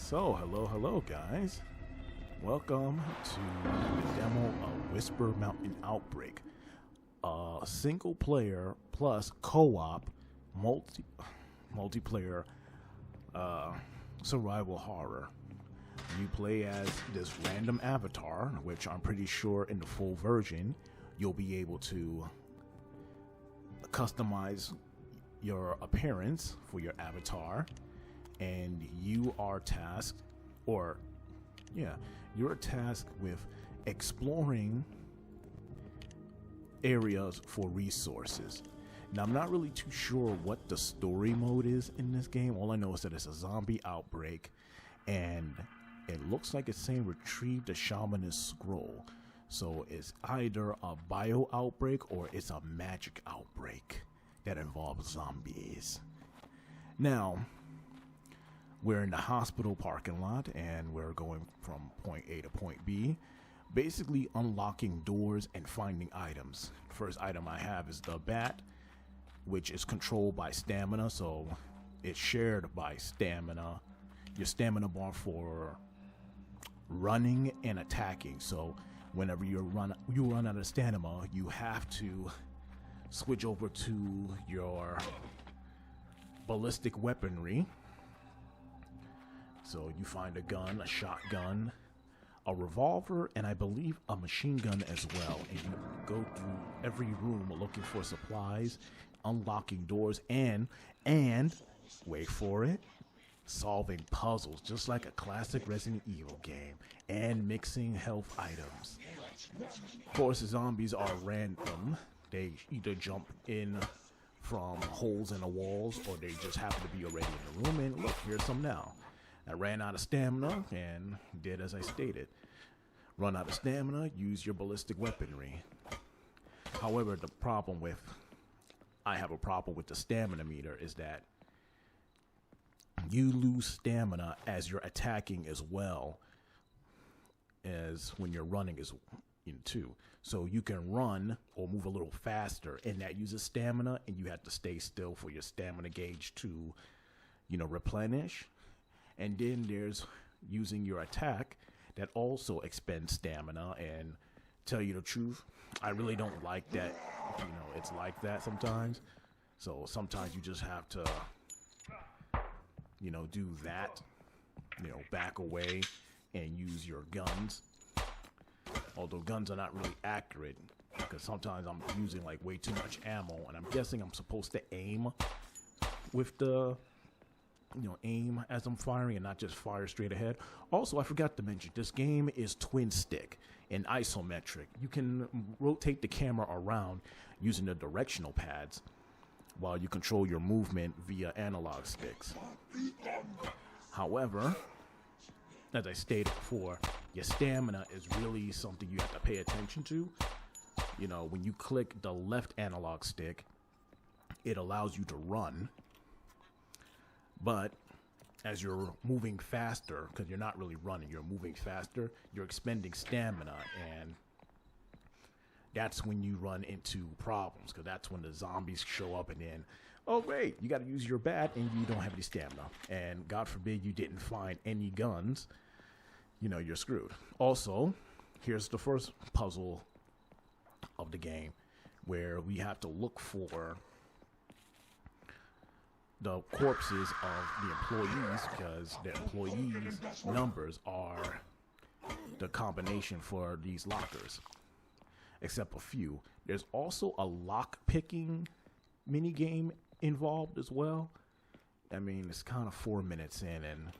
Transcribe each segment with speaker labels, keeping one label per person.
Speaker 1: So, hello guys. Welcome to the demo of Whisper Mountain Outbreak. Single player plus co-op multiplayer survival horror. You play as this random avatar, which I'm pretty sure in the full version you'll be able to customize your appearance for your avatar, and you're tasked with exploring areas for resources. Now, I'm not really too sure what the story mode is in this game. All I know is that it's a zombie outbreak, and it looks like it's saying retrieve the shamanist scroll. So it's either a bio outbreak or it's a magic outbreak that involves zombies. Now, we're in the hospital parking lot and we're going from point A to point B, basically unlocking doors and finding items. First item I have is the bat, which is controlled by stamina, so it's shared by stamina. Your stamina bar for running and attacking. So whenever you run out of stamina, you have to switch over to your ballistic weaponry. So you find a gun, a shotgun, a revolver, and I believe a machine gun as well. And you go through every room looking for supplies, unlocking doors, and wait for it, solving puzzles, just like a classic Resident Evil game, and mixing health items. Of course, the zombies are random. They either jump in from holes in the walls, or they just happen to be already in the room. And look, here's some now. I ran out of stamina and did as I stated. Run out of stamina, use your ballistic weaponry. However, I have a problem with the stamina meter is that you lose stamina as you're attacking as well as when you're running as too. So you can run or move a little faster, and that uses stamina, and you have to stay still for your stamina gauge to, replenish. And then there's using your attack that also expends stamina. And tell you the truth, I really don't like that. It's like that sometimes. So sometimes you just have to, do that, back away and use your guns. Although guns are not really accurate, because sometimes I'm using like way too much ammo, and I'm guessing I'm supposed to aim with the aim as I'm firing and not just fire straight ahead. Also, I forgot to mention, this game is twin stick and isometric. You can rotate the camera around using the directional pads while you control your movement via analog sticks. However, as I stated before, your stamina is really something you have to pay attention to. When you click the left analog stick, it allows you to run. But as you're moving faster, because you're not really running, you're moving faster, you're expending stamina, and that's when you run into problems, because that's when the zombies show up, and then, oh wait, you got to use your bat and you don't have any stamina, and God forbid you didn't find any guns, you're screwed. Also, here's the first puzzle of the game, where we have to look for the corpses of the employees, because the employees' numbers are the combination for these lockers, except a few. There's also a lock picking mini game involved as well. I mean, it's kind of 4 minutes in, and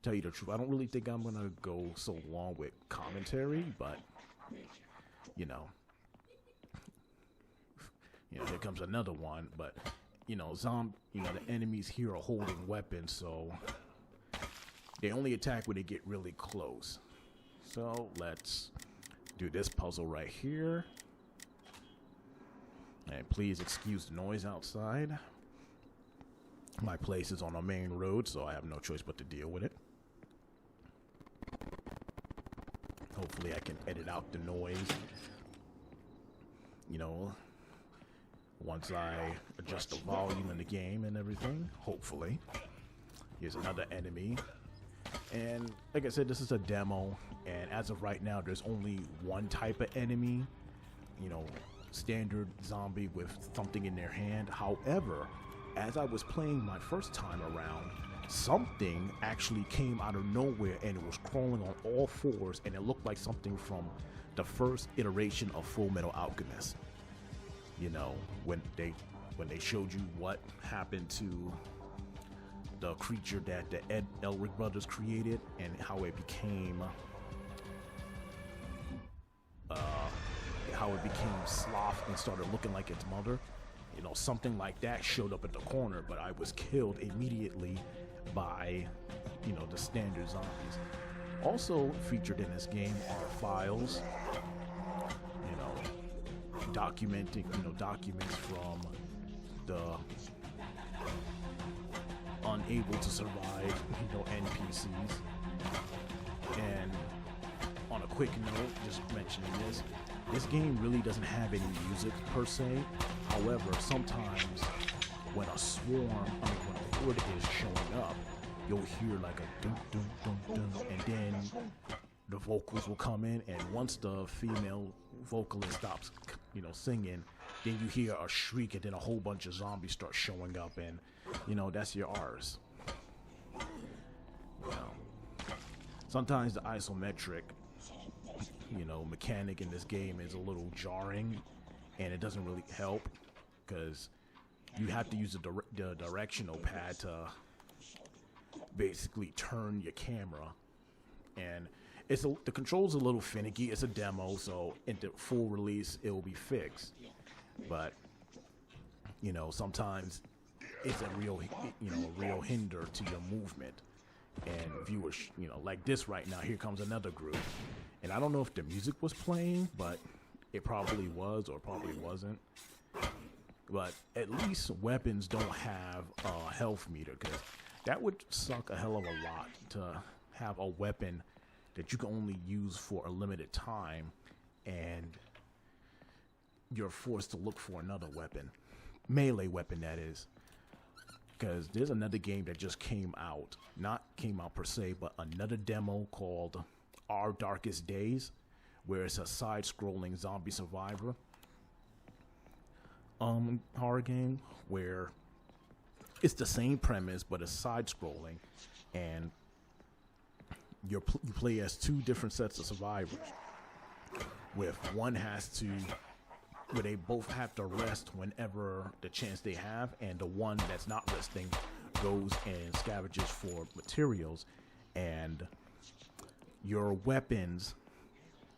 Speaker 1: tell you the truth, I don't really think I'm gonna go so long with commentary, but here comes another one. But the enemies here are holding weapons, so they only attack when they get really close. So let's do this puzzle right here. And please excuse the noise outside. My place is on a main road, so I have no choice but to deal with it. Hopefully I can edit out the noise, once I adjust the volume in the game and everything, hopefully. Here's another enemy. And like I said, this is a demo, and as of right now, there's only one type of enemy, you know, standard zombie with something in their hand. However, as I was playing my first time around, something actually came out of nowhere and it was crawling on all fours, and it looked like something from the first iteration of Full Metal Alchemist. You know, when they showed you what happened to the creature that the Ed Elric brothers created and how it became sloth and started looking like its mother. You know, something like that showed up at the corner, but I was killed immediately by, you know, the standard zombies. Also featured in this game are files, you know, documenting, you know, documents from the unable to survive, you know, NPCs. And on a quick note, just mentioning this game really doesn't have any music per se. However, sometimes when a swarm, when a horde is showing up, you'll hear like a dun dun dun dun, and then the vocals will come in, and once the female vocalist stops, you know, singing, then you hear a shriek, and then a whole bunch of zombies start showing up, and you know, that's your R's. You know, sometimes the isometric, you know, mechanic in this game is a little jarring, and it doesn't really help because you have to use the directional pad to basically turn your camera, and the controls a little finicky. It's a demo, so into full release it will be fixed, but you know, sometimes it's a real, you know, a real hinder to your movement and viewers. You know, like this right now, here comes another group, and I don't know if the music was playing, but it probably was or probably wasn't. But at least weapons don't have a health meter, because that would suck a hell of a lot to have a weapon that you can only use for a limited time, and you're forced to look for another weapon, melee weapon that is. Because there's another game that just came out, not came out per se, but another demo called Our Darkest Days, where it's a side-scrolling zombie survivor horror game, where it's the same premise but it's side-scrolling, and you play as two different sets of survivors. With one where they both have to rest whenever the chance they have, and the one that's not resting goes and scavenges for materials, and your weapons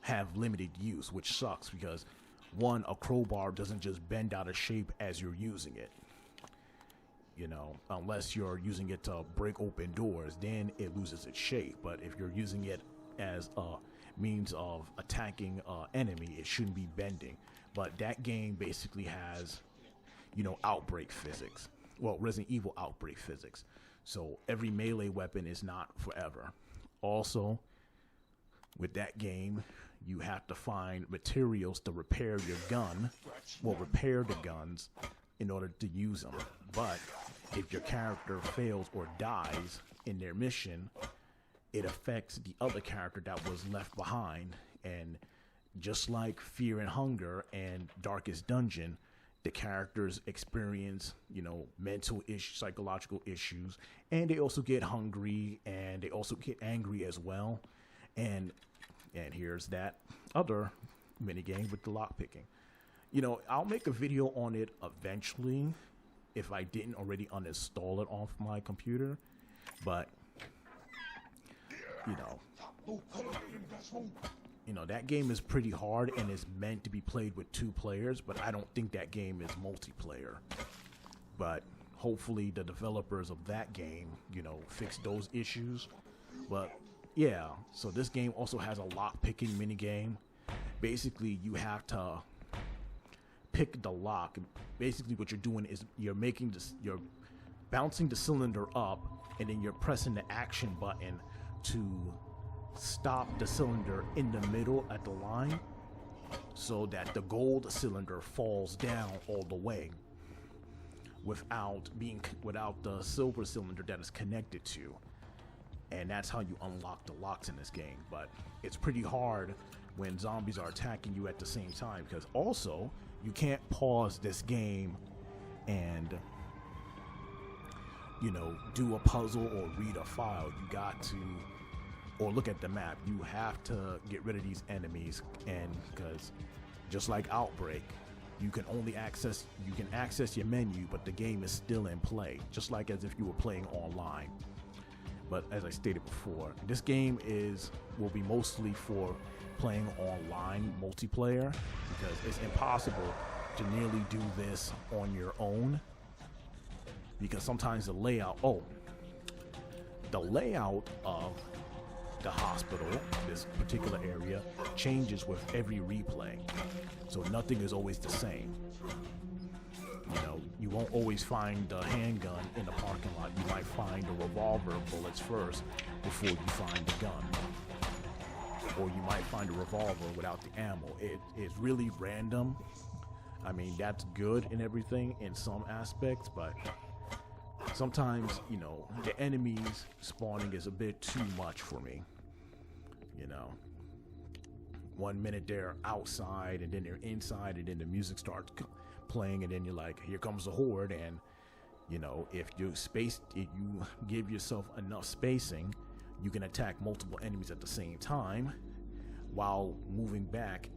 Speaker 1: have limited use, which sucks because one, a crowbar doesn't just bend out of shape as you're using it, you know, unless you're using it to break open doors, then it loses its shape. But if you're using it as a means of attacking an enemy, it shouldn't be bending. But that game basically has, you know, outbreak physics. Well, Resident Evil outbreak physics. So every melee weapon is not forever. Also, with that game, you have to find materials to repair your gun, well, repair the guns in order to use them. But if your character fails or dies in their mission, it affects the other character that was left behind. And just like Fear and Hunger and Darkest Dungeon, the characters experience, you know, mental issues, psychological issues, and they also get hungry, and they also get angry as well. And here's that other minigame with the lockpicking. You know, I'll make a video on it eventually if I didn't already uninstall it off my computer, but you know, that game is pretty hard and is meant to be played with 2 players, but I don't think that game is multiplayer. But hopefully the developers of that game, you know, fix those issues. But yeah, so this game also has a lock-picking minigame. Basically, you have to pick the lock. Basically, what you're doing is you're bouncing the cylinder up, and then you're pressing the action button to stop the cylinder in the middle at the line, so that the gold cylinder falls down all the way without the silver cylinder that is connected to. and that's how you unlock the locks in this game. But it's pretty hard when zombies are attacking you at the same time, because also you can't pause this game and, you know, do a puzzle or read a file. You got to, or look at the map. You have to get rid of these enemies, and because just like Outbreak, you can access your menu, but the game is still in play, just like as if you were playing online. But as I stated before, this game will be mostly for playing online multiplayer, because it's impossible to nearly do this on your own, because sometimes the layout of the hospital, this particular area, changes with every replay, so nothing is always the same. You know, you won't always find the handgun in the parking lot. You might find the revolver bullets first before you find the gun, or you might find a revolver without the ammo. It's really random. I mean, that's good and everything in some aspects, but sometimes, you know, the enemies spawning is a bit too much for me. You know, 1 minute they're outside and then they're inside, and then the music starts playing, and then you're like, here comes the horde. And you know, if you give yourself enough spacing, you can attack multiple enemies at the same time while moving back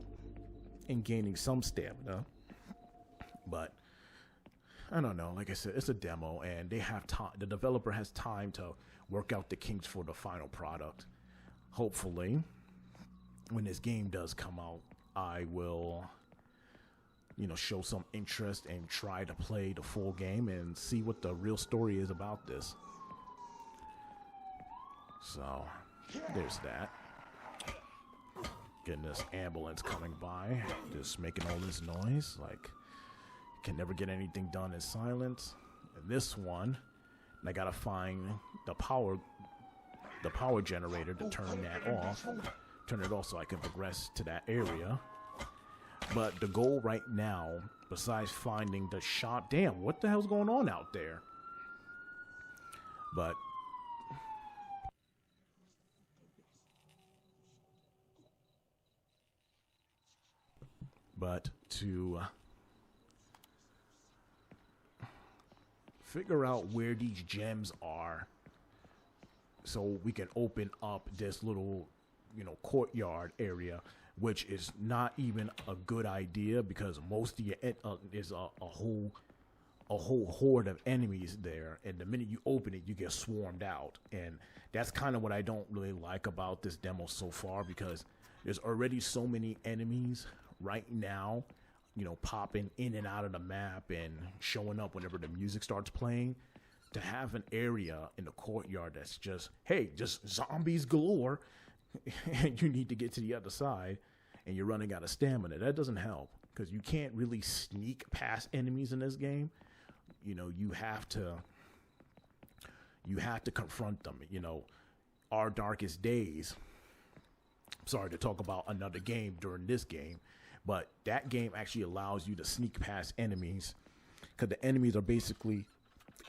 Speaker 1: and gaining some stamina. But I don't know, like I said, it's a demo, and they have time. The developer has time to work out the kinks for the final product. Hopefully, when this game does come out, I will, you know, show some interest and try to play the full game and see what the real story is about this. So there's that. Getting this ambulance coming by, just making all this noise, like can never get anything done in silence. And this one, I gotta find the power generator to turn it off so I can progress to that area. But the goal right now, besides finding the shot, damn, what the hell's going on out there? But to figure out where these gems are, so we can open up this little, you know, courtyard area, which is not even a good idea, because most of your is a whole horde of enemies there, and the minute you open it, you get swarmed out. And that's kind of what I don't really like about this demo so far, because there's already so many enemies right now, you know, popping in and out of the map and showing up whenever the music starts playing. To have an area in the courtyard that's just, hey, just zombies galore, and you need to get to the other side, and you're running out of stamina, that doesn't help, because you can't really sneak past enemies in this game. You know, you have to confront them. You know, Our Darkest Days, sorry to talk about another game during this game, but that game actually allows you to sneak past enemies, because the enemies are basically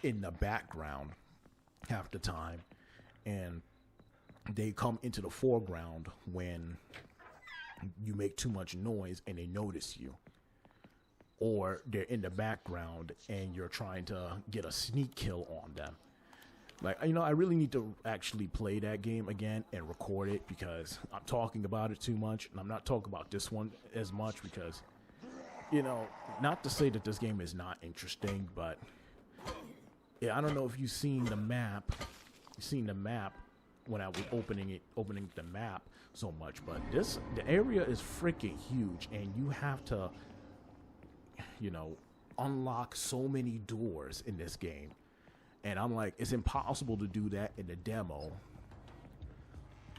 Speaker 1: in the background half the time, and they come into the foreground when you make too much noise and they notice you, or they're in the background and you're trying to get a sneak kill on them. Like, you know, I really need to actually play that game again and record it, because I'm talking about it too much, and I'm not talking about this one as much, because, you know, not to say that this game is not interesting, but yeah, I don't know if you've seen the map. You've seen the map when I was opening the map so much, but the area is freaking huge, and you have to, you know, unlock so many doors in this game. And I'm like, it's impossible to do that in the demo.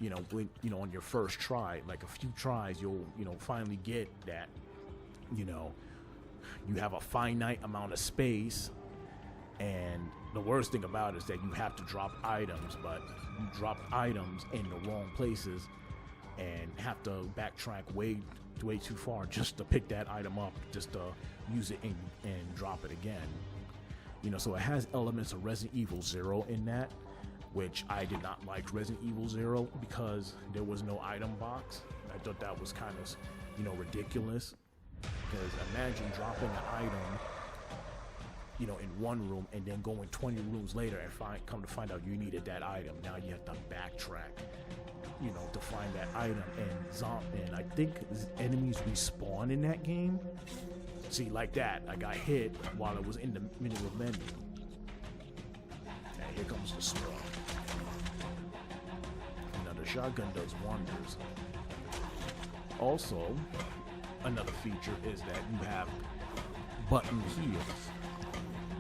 Speaker 1: You know, when, you know, on your first try, like a few tries, you'll, you know, finally get that, you know, you have a finite amount of space. And the worst thing about it is that you have to drop items, but you drop items in the wrong places and have to backtrack way too far just to pick that item up, just to use it and drop it again. You know, so it has elements of Resident Evil 0 in that. which I did not like Resident Evil 0 because there was no item box. I thought that was kind of, you know, ridiculous. Because imagine dropping an item, you know, in one room and then going 20 rooms later and come to find out you needed that item. Now you have to backtrack, you know, to find that item. And I think enemies respawn in that game. See, like that, I got hit while I was in the middle of the menu. And here comes the storm. Now the shotgun does wonders. Also, another feature is that you have button heals.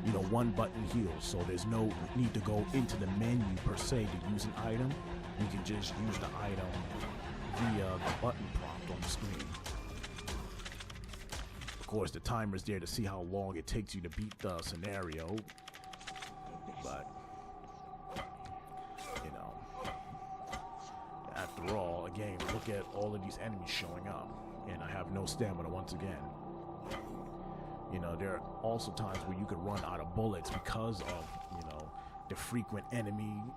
Speaker 1: You know, one button heals, so there's no need to go into the menu per se to use an item. You can just use the item via the button prompt on the screen. Of course, the timer's there to see how long it takes you to beat the scenario, but you know, after all, again, look at all of these enemies showing up, and I have no stamina once again. You know, there are also times where you could run out of bullets because of, you know, the frequent enemies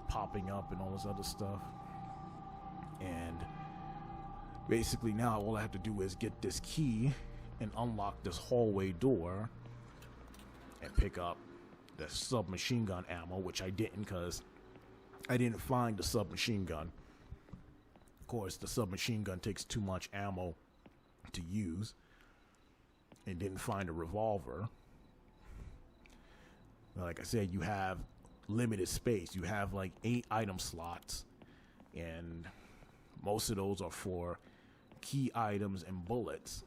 Speaker 1: popping up and all this other stuff. And basically now all I have to do is get this key and unlock this hallway door and pick up the submachine gun ammo, which I didn't because I didn't find the submachine gun. Of course, the submachine gun takes too much ammo to use. And didn't find a revolver. Like I said, you have limited space. You have like 8 item slots, and most of those are for key items and bullets.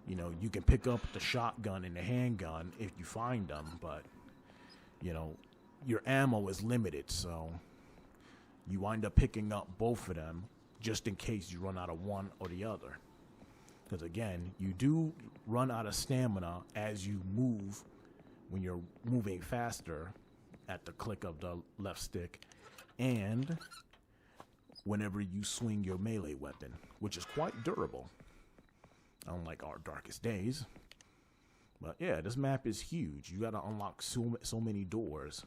Speaker 1: You know, you can pick up the shotgun and the handgun if you find them, but you know, your ammo is limited, so you wind up picking up both of them just in case you run out of one or the other. Because again, you do run out of stamina as you move when you're moving faster at the click of the left stick, and whenever you swing your melee weapon, which is quite durable, unlike our Darkest Days. But yeah, this map is huge. You got to unlock so many doors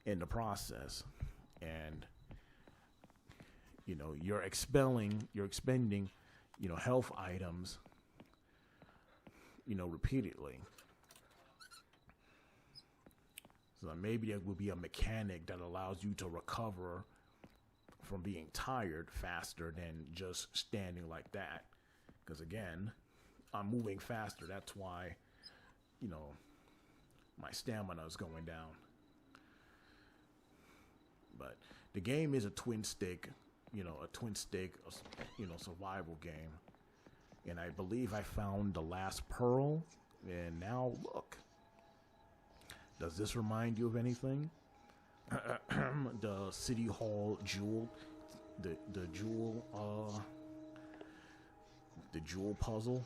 Speaker 1: in the process, and you know, you're expending, you know, health items, you know, repeatedly. So maybe there will be a mechanic that allows you to recover from being tired faster than just standing like that. Because again, I'm moving faster. That's why, you know, my stamina is going down. But the game is a twin stick, you know, survival game. And I believe I found the last pearl. And now look. Does this remind you of anything? The City Hall jewel, the jewel puzzle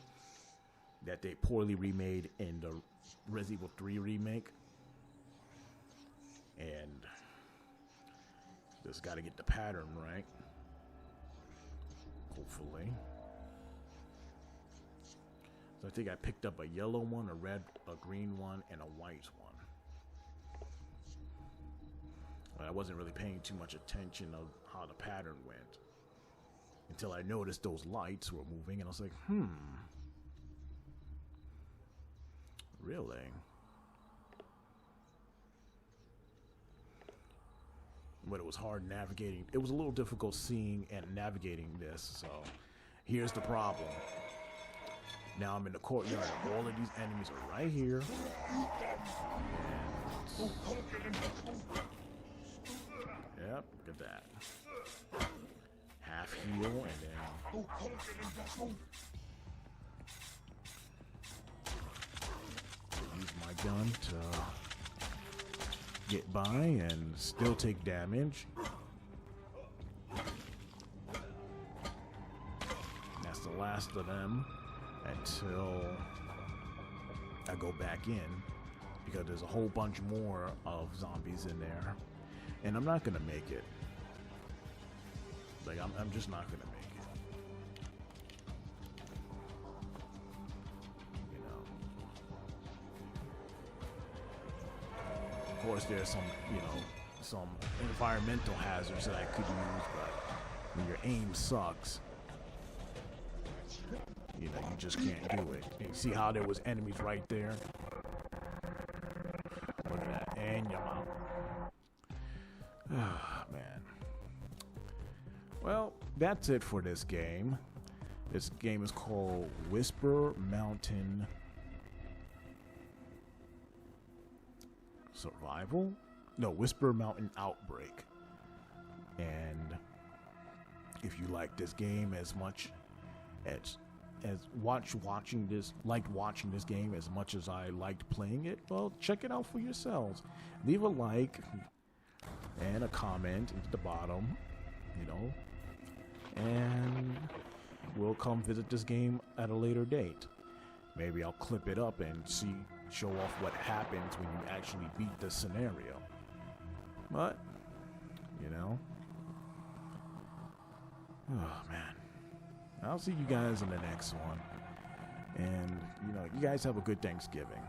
Speaker 1: that they poorly remade in the Resident Evil 3 remake. And just got to get the pattern right. Hopefully. So I think I picked up a yellow one, a red, a green one, and a white one. But I wasn't really paying too much attention of how the pattern went until I noticed those lights were moving, and I was like, really? But it was hard navigating. It was a little difficult seeing and navigating this, so here's the problem. Now I'm in the courtyard. All of these enemies are right here. Yep, look at that. Half heal and then use my gun to get by and still take damage. That's the last of them until I go back in, because there's a whole bunch more of zombies in there, and I'm not gonna make it. Like I'm just not gonna make it. You know. Of course, there's some, you know, some environmental hazards that I could use, but when your aim sucks, you know, you just can't do it. And you see how there was enemies right there? Look at that, and you're out. Ah, man. Well, that's it for this game. This game is called Whisper Mountain Survival? No, Whisper Mountain Outbreak. And if you like this game as much as watching this game as much as I liked playing it, well, check it out for yourselves. Leave a like and a comment at the bottom, you know, and we'll come visit this game at a later date. Maybe I'll clip it up and show off what happens when you actually beat the scenario. But, you know, oh man, I'll see you guys in the next one. And, you know, you guys have a good Thanksgiving.